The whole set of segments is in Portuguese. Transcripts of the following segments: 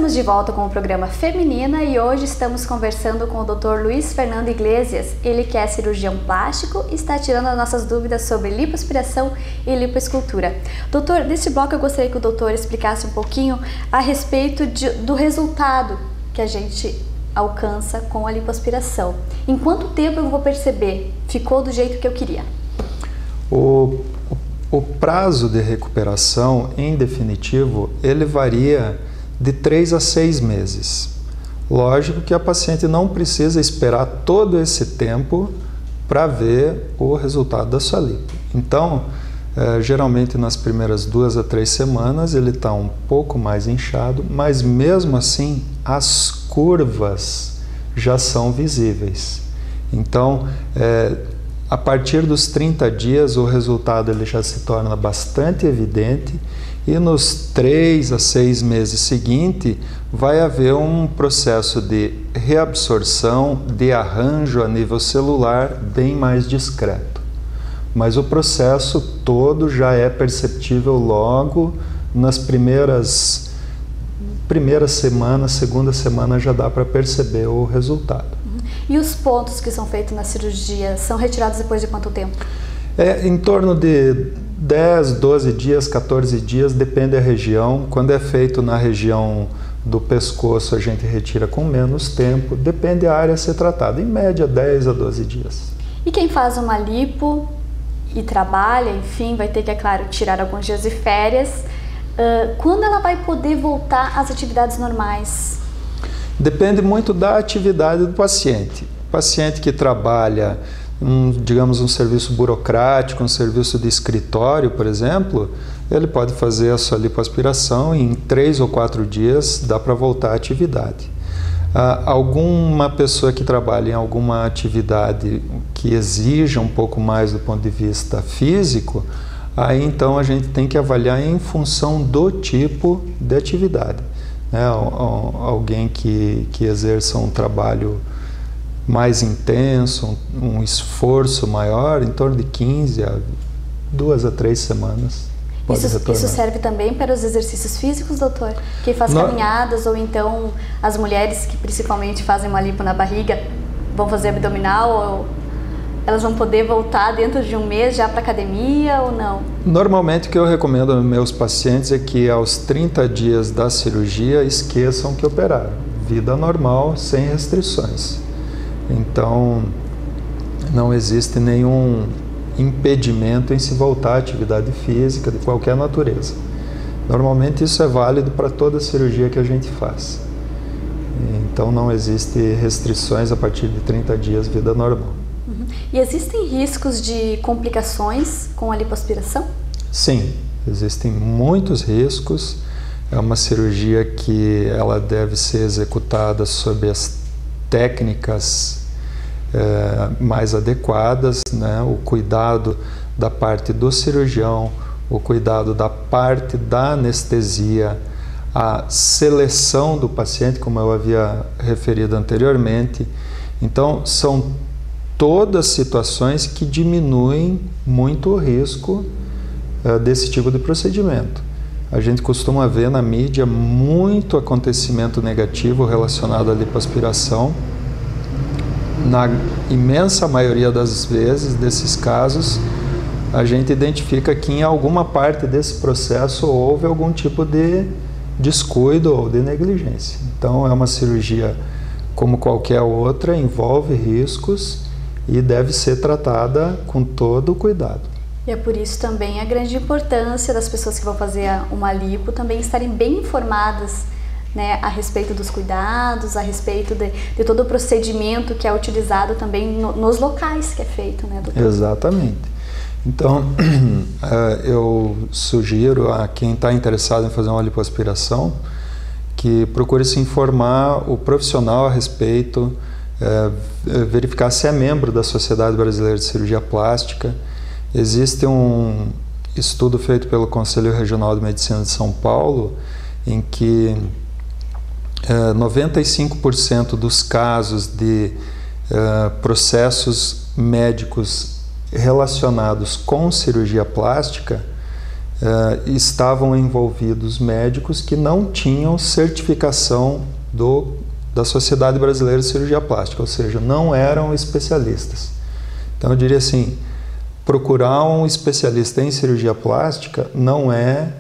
Estamos de volta com o programa Feminina e hoje estamos conversando com o Dr. Luiz Fernando Iglesias. Ele que é cirurgião plástico e está tirando as nossas dúvidas sobre lipoaspiração e lipoescultura. Doutor, nesse bloco eu gostaria que o doutor explicasse um pouquinho a respeito do resultado que a gente alcança com a lipoaspiração. Em quanto tempo eu vou perceber? Ficou do jeito que eu queria? O prazo de recuperação, em definitivo, ele varia de 3 a 6 meses. Lógico que a paciente não precisa esperar todo esse tempo para ver o resultado da sua lipo. Então, geralmente nas primeiras 2 a 3 semanas ele está um pouco mais inchado, mas mesmo assim as curvas já são visíveis. Então, a partir dos 30 dias o resultado ele já se torna bastante evidente e nos 3 a 6 meses seguintes vai haver um processo de reabsorção, de arranjo a nível celular bem mais discreto. Mas o processo todo já é perceptível logo nas primeiras semanas, segunda semana já dá para perceber o resultado. E os pontos que são feitos na cirurgia são retirados depois de quanto tempo? Em torno de 10, 12 dias, 14 dias, depende da região. Quando é feito na região do pescoço, a gente retira com menos tempo, depende da área a ser tratada, em média 10 a 12 dias. E quem faz uma lipo e trabalha, enfim, vai ter que, é claro, tirar alguns dias de férias. Quando ela vai poder voltar às atividades normais? Depende muito da atividade do paciente. Paciente que trabalha, digamos, um serviço burocrático, um serviço de escritório, por exemplo, ele pode fazer a sua lipoaspiração e em 3 ou 4 dias dá para voltar à atividade. Alguma pessoa que trabalha em alguma atividade que exija um pouco mais do ponto de vista físico, aí então a gente tem que avaliar em função do tipo de atividade. Alguém que exerça um trabalho mais intenso, um esforço maior, em torno de 15 a 2 a 3 semanas pode retornar. Isso serve também para os exercícios físicos, doutor? Quem faz caminhadas ou então as mulheres que principalmente fazem uma lipo na barriga vão fazer abdominal, ou elas vão poder voltar dentro de um mês já para academia ou não? Normalmente o que eu recomendo aos meus pacientes é que aos 30 dias da cirurgia esqueçam que operaram. Vida normal, sem restrições. Então, não existe nenhum impedimento em se voltar à atividade física de qualquer natureza. Normalmente isso é válido para toda cirurgia que a gente faz. Então, não existe restrições a partir de 30 dias, vida normal. E existem riscos de complicações com a lipoaspiração? Sim, existem muitos riscos. É uma cirurgia que ela deve ser executada sob as técnicas mais adequadas, né? O cuidado da parte do cirurgião, o cuidado da parte da anestesia, a seleção do paciente, como eu havia referido anteriormente. Então, são todas situações que diminuem muito o risco desse tipo de procedimento. A gente costuma ver na mídia muito acontecimento negativo relacionado à lipoaspiração. Na imensa maioria das vezes, desses casos, a gente identifica que em alguma parte desse processo houve algum tipo de descuido ou de negligência. Então, é uma cirurgia como qualquer outra, envolve riscos e deve ser tratada com todo o cuidado. E é por isso também a grande importância das pessoas que vão fazer uma lipo também estarem bem informadas, né, a respeito dos cuidados, a respeito de todo o procedimento que é utilizado também nos locais que é feito, né, doutor? Exatamente. Então, eu sugiro a quem está interessado em fazer uma lipoaspiração que procure se informar o profissional a respeito, verificar se é membro da Sociedade Brasileira de Cirurgia Plástica. Existe um estudo feito pelo Conselho Regional de Medicina de São Paulo em que 95% dos casos de processos médicos relacionados com cirurgia plástica estavam envolvidos médicos que não tinham certificação da Sociedade Brasileira de Cirurgia Plástica, ou seja, não eram especialistas. Então eu diria assim, procurar um especialista em cirurgia plástica não é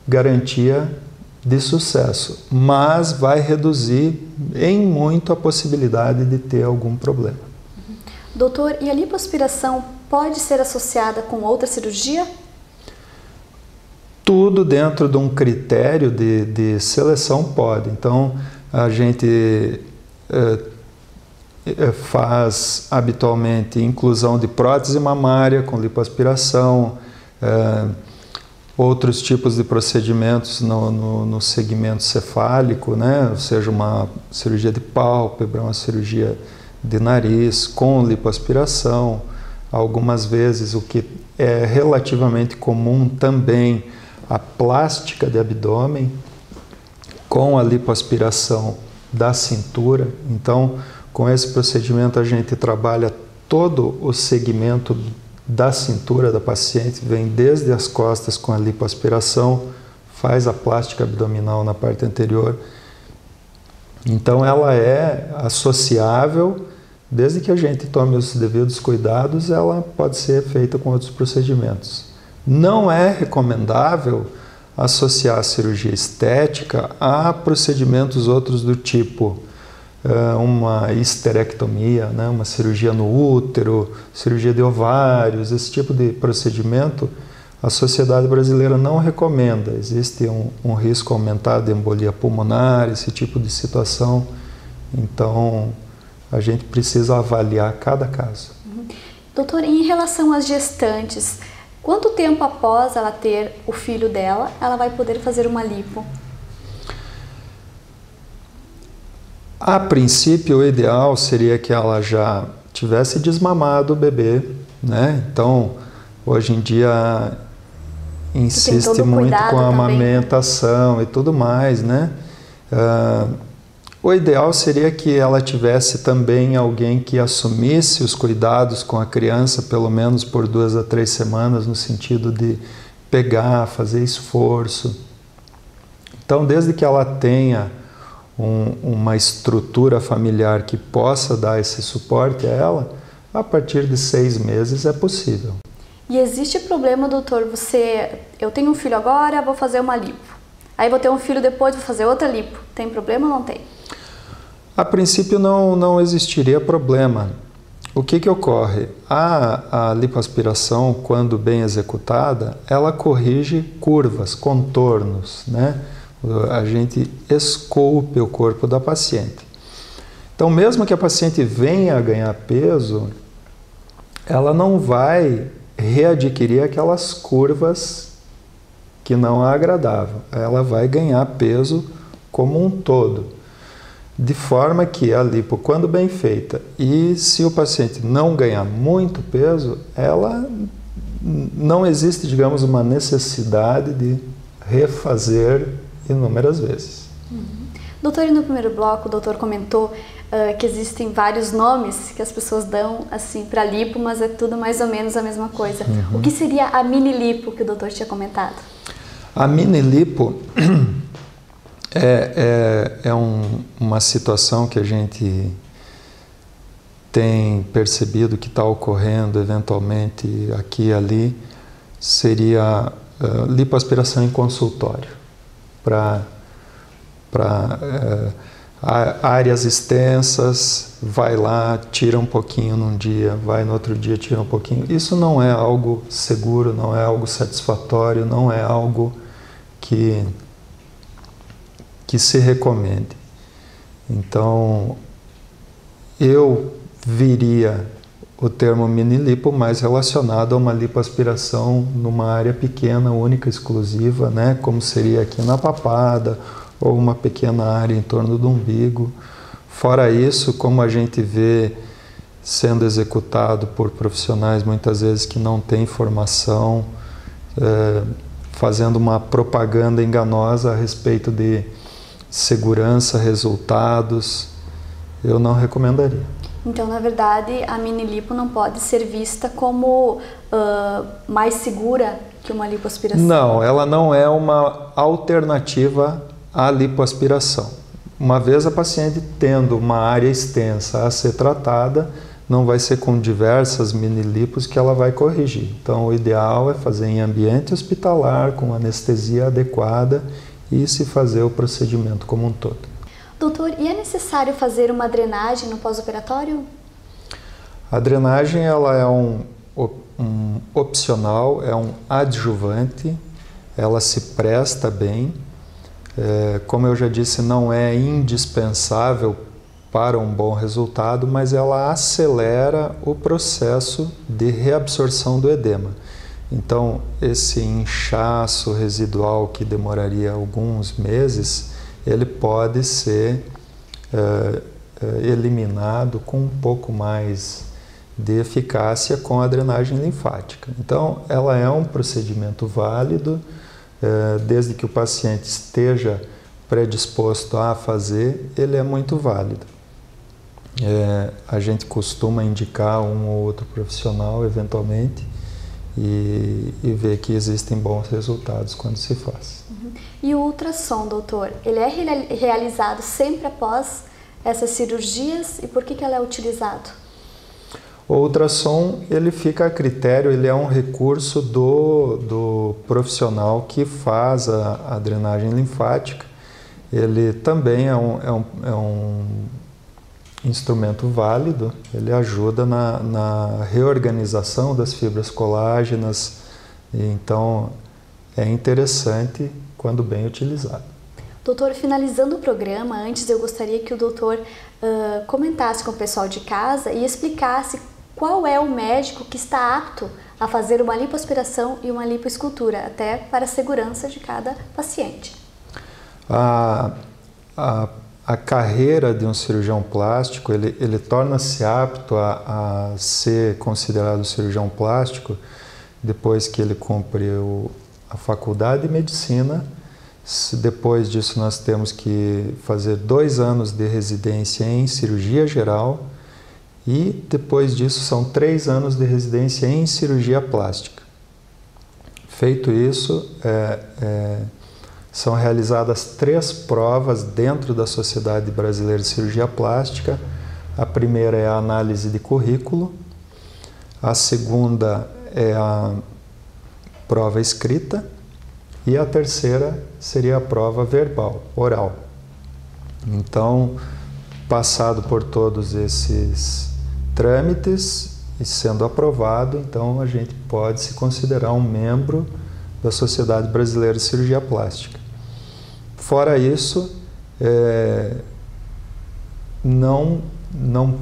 garantia de sucesso, mas vai reduzir em muito a possibilidade de ter algum problema. Doutor, e a lipoaspiração pode ser associada com outra cirurgia? Tudo dentro de um critério de seleção pode. Então, a gente faz habitualmente inclusão de prótese mamária com lipoaspiração, outros tipos de procedimentos no segmento cefálico, né? Ou seja, uma cirurgia de pálpebra, uma cirurgia de nariz com lipoaspiração. Algumas vezes, o que é relativamente comum também, a plástica de abdômen com a lipoaspiração da cintura. Então, com esse procedimento a gente trabalha todo o segmento da cintura da paciente, vem desde as costas com a lipoaspiração, faz a plástica abdominal na parte anterior. Então ela é associável, desde que a gente tome os devidos cuidados, ela pode ser feita com outros procedimentos. Não é recomendável associar a cirurgia estética a procedimentos outros do tipo uma histerectomia, né? Uma cirurgia no útero, cirurgia de ovários, esse tipo de procedimento a Sociedade Brasileira não recomenda. Existe um risco aumentado de embolia pulmonar, esse tipo de situação. Então, a gente precisa avaliar cada caso. Doutor, em relação às gestantes, quanto tempo após ela ter o filho dela, ela vai poder fazer uma lipo? A princípio, o ideal seria que ela já tivesse desmamado o bebê, né? Então, hoje em dia, insiste muito com a amamentação e tudo mais, né? O ideal seria que ela tivesse também alguém que assumisse os cuidados com a criança, pelo menos por 2 a 3 semanas, no sentido de pegar, fazer esforço. Então, desde que ela tenha uma estrutura familiar que possa dar esse suporte a ela, a partir de 6 meses é possível. E existe problema, doutor, eu tenho um filho agora, vou fazer uma lipo. Aí vou ter um filho depois, vou fazer outra lipo. Tem problema ou não tem? A princípio não existiria problema. O que ocorre? A lipoaspiração, quando bem executada, ela corrige curvas, contornos, né? A gente esculpe o corpo da paciente. Então, mesmo que a paciente venha a ganhar peso, ela não vai readquirir aquelas curvas que não é agradável. Ela vai ganhar peso como um todo. De forma que a lipo, quando bem feita, e se o paciente não ganhar muito peso, ela não existe, digamos, uma necessidade de refazer inúmeras vezes. Doutor, e no primeiro bloco o doutor comentou que existem vários nomes que as pessoas dão assim para lipo, mas é tudo mais ou menos a mesma coisa. O que seria a mini lipo que o doutor tinha comentado? A mini lipo é uma situação que a gente tem percebido que está ocorrendo eventualmente aqui e ali, seria lipoaspiração em consultório. Para áreas extensas, vai lá, tira um pouquinho num dia, vai no outro dia, tira um pouquinho. Isso não é algo seguro, não é algo satisfatório, não é algo que se recomende. Então, eu viria o termo mini lipo mais relacionado a uma lipoaspiração numa área pequena, única, exclusiva, né? Como seria aqui na papada, ou uma pequena área em torno do umbigo. Fora isso, como a gente vê sendo executado por profissionais muitas vezes que não têm formação, fazendo uma propaganda enganosa a respeito de segurança, resultados, eu não recomendaria. Então, na verdade, a mini lipo não pode ser vista como mais segura que uma lipoaspiração? Não, ela não é uma alternativa à lipoaspiração. Uma vez a paciente tendo uma área extensa a ser tratada, não vai ser com diversas mini lipos que ela vai corrigir. Então, o ideal é fazer em ambiente hospitalar, com anestesia adequada e se fazer o procedimento como um todo. Doutor, e é necessário fazer uma drenagem no pós-operatório? A drenagem ela é um opcional, é um adjuvante, ela se presta bem. Como eu já disse, não é indispensável para um bom resultado, mas ela acelera o processo de reabsorção do edema. Então, esse inchaço residual que demoraria alguns meses, ele pode ser eliminado com um pouco mais de eficácia com a drenagem linfática. Então, ela é um procedimento válido, desde que o paciente esteja predisposto a fazer, ele é muito válido. A gente costuma indicar um ou outro profissional, eventualmente, e ver que existem bons resultados quando se faz. E o ultrassom, doutor, ele é realizado sempre após essas cirurgias e por que ele é utilizado? O ultrassom, ele fica a critério, ele é um recurso do profissional que faz a drenagem linfática. Ele também é um instrumento válido, ele ajuda na reorganização das fibras colágenas, então é interessante quando bem utilizado. Doutor, finalizando o programa, antes eu gostaria que o doutor comentasse com o pessoal de casa e explicasse qual é o médico que está apto a fazer uma lipoaspiração e uma lipoescultura, até para a segurança de cada paciente. A carreira de um cirurgião plástico, ele torna-se apto a ser considerado cirurgião plástico depois que ele cumpre a faculdade de medicina. Depois disso, nós temos que fazer 2 anos de residência em cirurgia geral e depois disso são 3 anos de residência em cirurgia plástica. Feito isso, são realizadas 3 provas dentro da Sociedade Brasileira de Cirurgia Plástica. A primeira é a análise de currículo, a segunda é a prova escrita e a terceira seria a prova verbal, oral. Então, passado por todos esses trâmites e sendo aprovado, então a gente pode se considerar um membro da Sociedade Brasileira de Cirurgia Plástica. Fora isso, não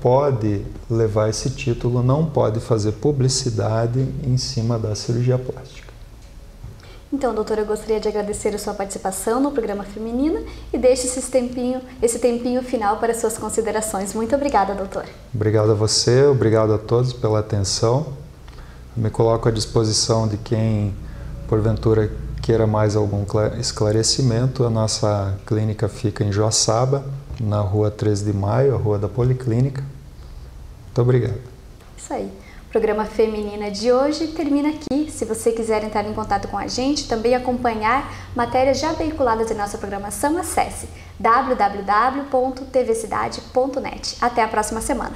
pode levar esse título, não pode fazer publicidade em cima da cirurgia plástica. Então, doutora, eu gostaria de agradecer a sua participação no programa Feminina e deixe esse tempinho final para suas considerações. Muito obrigada, doutor. Obrigado a você, obrigado a todos pela atenção. Me coloco à disposição de quem, porventura, queira mais algum esclarecimento. A nossa clínica fica em Joaçaba, na rua 13 de Maio, a rua da Policlínica. Muito obrigado. Isso aí. O programa Feminina de hoje termina aqui. Se você quiser entrar em contato com a gente, também acompanhar matérias já veiculadas em nossa programação, acesse www.tvcidade.net. Até a próxima semana.